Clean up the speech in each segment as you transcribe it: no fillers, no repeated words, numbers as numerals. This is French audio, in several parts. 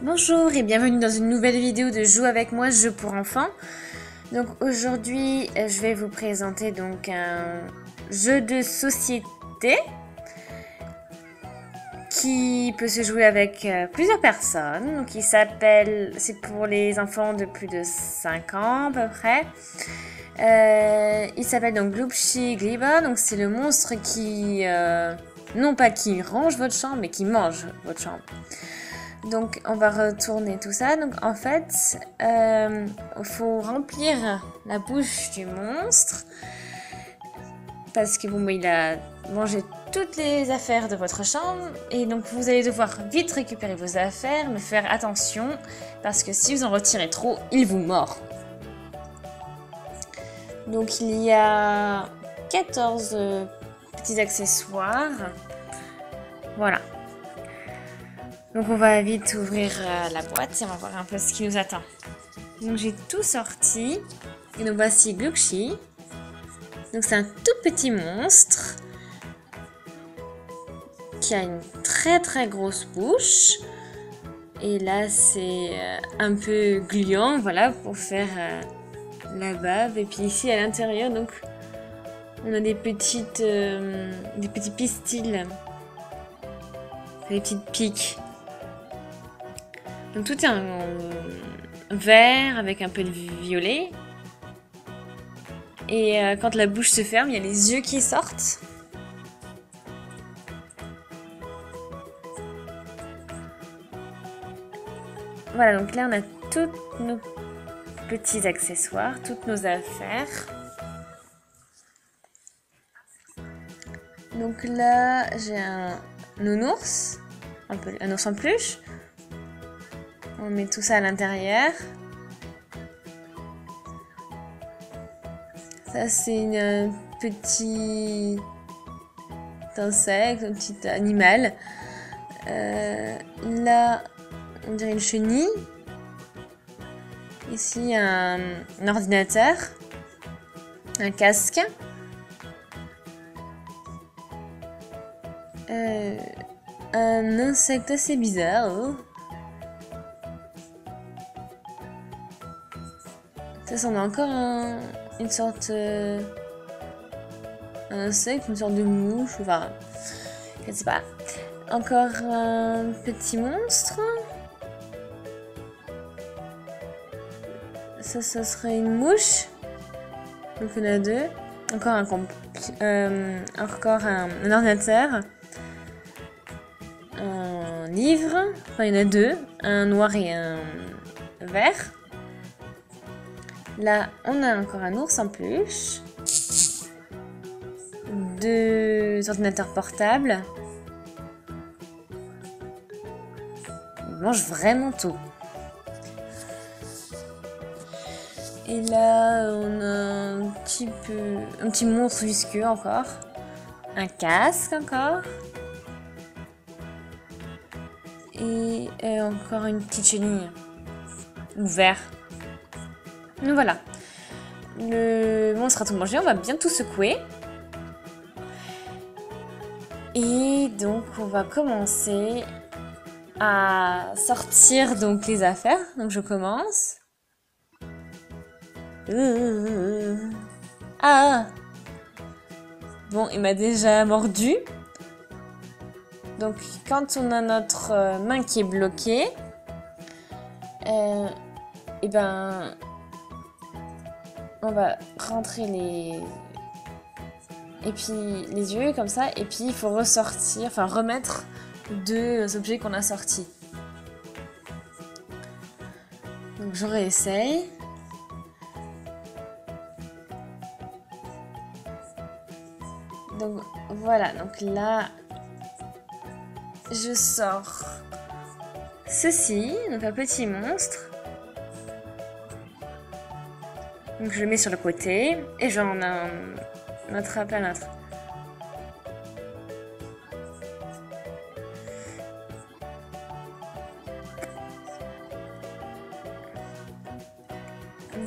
Bonjour et bienvenue dans une nouvelle vidéo de Joue avec moi, jeu pour enfants. Donc aujourd'hui, je vais vous présenter donc un jeu de société qui peut se jouer avec plusieurs personnes. Donc c'est pour les enfants de plus de 5 ans à peu près. Il s'appelle donc Glubschi Gliba, donc c'est le monstre qui, non pas qui range votre chambre, mais qui mange votre chambre. Donc on va retourner tout ça. Donc en fait, faut remplir la bouche du monstre parce que bon, il a mangé toutes les affaires de votre chambre et donc vous allez devoir vite récupérer vos affaires, mais faire attention parce que si vous en retirez trop, il vous mord. Donc il y a 14 petits accessoires. Voilà. Donc on va vite ouvrir la boîte et on va voir un peu ce qui nous attend. Donc j'ai tout sorti. Et donc voici Glubschi. Donc c'est un tout petit monstre qui a une très très grosse bouche. Et là c'est un peu gluant, voilà, pour faire la bave. Et puis ici à l'intérieur, donc on a des petits pistils, des petites piques. Donc tout est en vert avec un peu de violet. Et quand la bouche se ferme, il y a les yeux qui sortent. Voilà, donc là on a tous nos petits accessoires, toutes nos affaires. Donc là j'ai un nounours, un ours en peluche. On met tout ça à l'intérieur. Ça c'est un petit insecte, un petit animal. Là, on dirait une chenille. Ici, un ordinateur. Un casque. Un insecte assez bizarre. Oh. Ça, on a encore une sorte... un insecte, une sorte de mouche, enfin... Je sais pas. Encore un petit monstre. Ça serait une mouche. Donc on a deux. Encore un ordinateur. Un livre. Enfin, il y en a deux. Un noir et un vert. Là, on a encore un ours en peluche. Deux ordinateurs portables. Il mange vraiment tout. Et là, on a un petit monstre visqueux encore. Un casque encore. Et encore une petite chenille. Ouvert. Donc voilà. Le monstre a tout mangé, on va bien tout secouer. Et donc on va commencer à sortir donc les affaires. Donc je commence. Ah! Bon, il m'a déjà mordu. Donc quand on a notre main qui est bloquée, et ben on va rentrer les yeux comme ça, et puis il faut ressortir, enfin remettre deux objets qu'on a sortis. Donc je réessaye. Donc voilà, donc là je sors ceci, donc un petit monstre. Donc je le mets sur le côté et je vais en attraper un autre.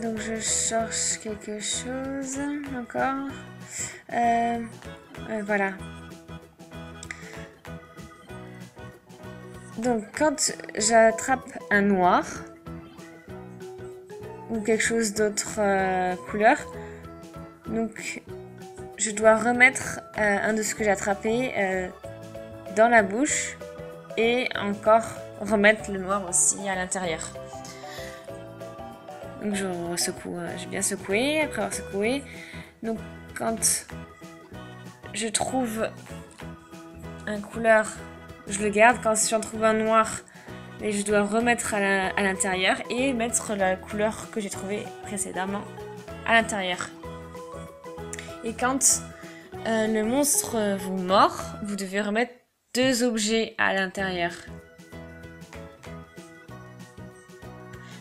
Donc je cherche quelque chose encore. Voilà. Donc quand j'attrape un noir ou quelque chose d'autre couleur, donc je dois remettre un de ce que j'ai attrapé dans la bouche et encore remettre le noir aussi à l'intérieur. Donc je secoue, j'ai bien secoué, après avoir secoué. Donc quand je trouve un couleur, je le garde. Quand j'en trouve un noir, et je dois remettre à l'intérieur et mettre la couleur que j'ai trouvée précédemment à l'intérieur. Et quand le monstre vous mord, vous devez remettre 2 objets à l'intérieur.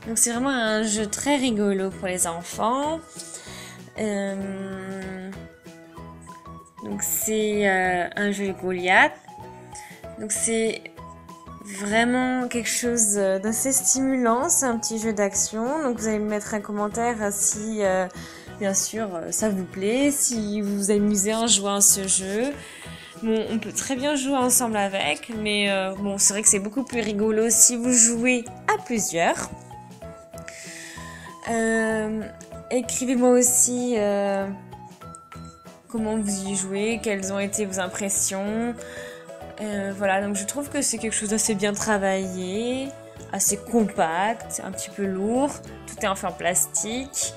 Donc c'est vraiment un jeu très rigolo pour les enfants. Donc c'est un jeu Goliath. Donc c'est vraiment quelque chose d'assez stimulant. C'est un petit jeu d'action. Donc vous allez me mettre un commentaire si bien sûr ça vous plaît, si vous vous amusez en jouant à ce jeu. Bon, on peut très bien jouer ensemble avec, mais bon, c'est vrai que c'est beaucoup plus rigolo si vous jouez à plusieurs. Écrivez-moi aussi comment vous y jouez, quelles ont été vos impressions. Voilà, donc je trouve que c'est quelque chose d'assez bien travaillé, assez compact, un petit peu lourd. Tout est en fait en plastique.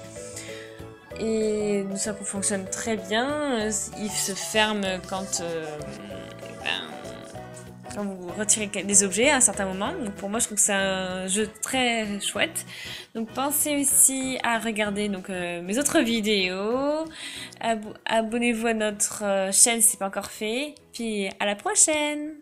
Et ça fonctionne très bien. Il se ferme quand vous retirez des objets à un certain moment. Donc pour moi, je trouve que c'est un jeu très chouette. Donc pensez aussi à regarder mes autres vidéos. Abonnez-vous à notre chaîne si ce n'est pas encore fait. Puis à la prochaine!